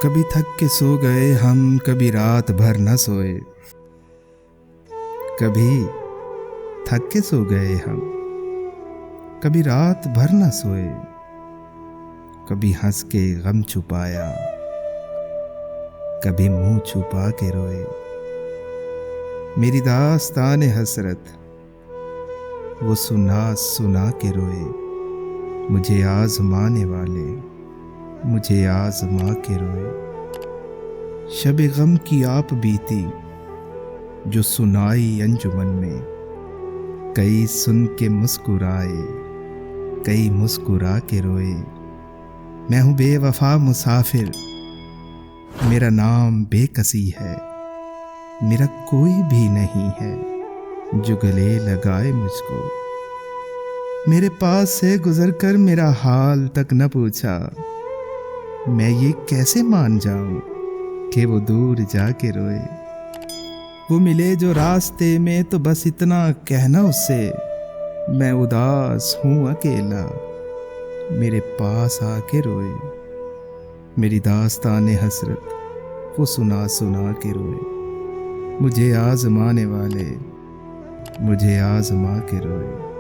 کبھی تھک کے سو گئے ہم، کبھی رات بھر نہ سوئے. کبھی تھک کے سو گئے ہم، کبھی رات بھر نہ سوئے. کبھی ہنس کے غم چھپایا، کبھی منہ چھپا کے روئے. میری داستان حسرت وہ سنا سنا کے روئے. مجھے آزمانے والے مجھے آزما کے روئے. شب غم کی آپ بیتی جو سنائی انجمن میں. کئی سن کے مسکرائے، کئی مسکرا کے روئے. میں ہوں بے وفا مسافر، میرا نام بے کسی ہے. میرا کوئی بھی نہیں ہے جو گلے لگائے مجھ کو. میرے پاس سے گزر کر میرا حال تک نہ پوچھا. میں یہ کیسے مان جاؤں کہ وہ دور جا کے روئے. وہ ملے جو راستے میں تو بس اتنا کہنا اس سے، میں اداس ہوں اکیلا، میرے پاس آ کے روئے. میری داستان حسرت وہ سنا سنا کے روئے. مجھے آزمانے والے مجھے آزما کے روئے.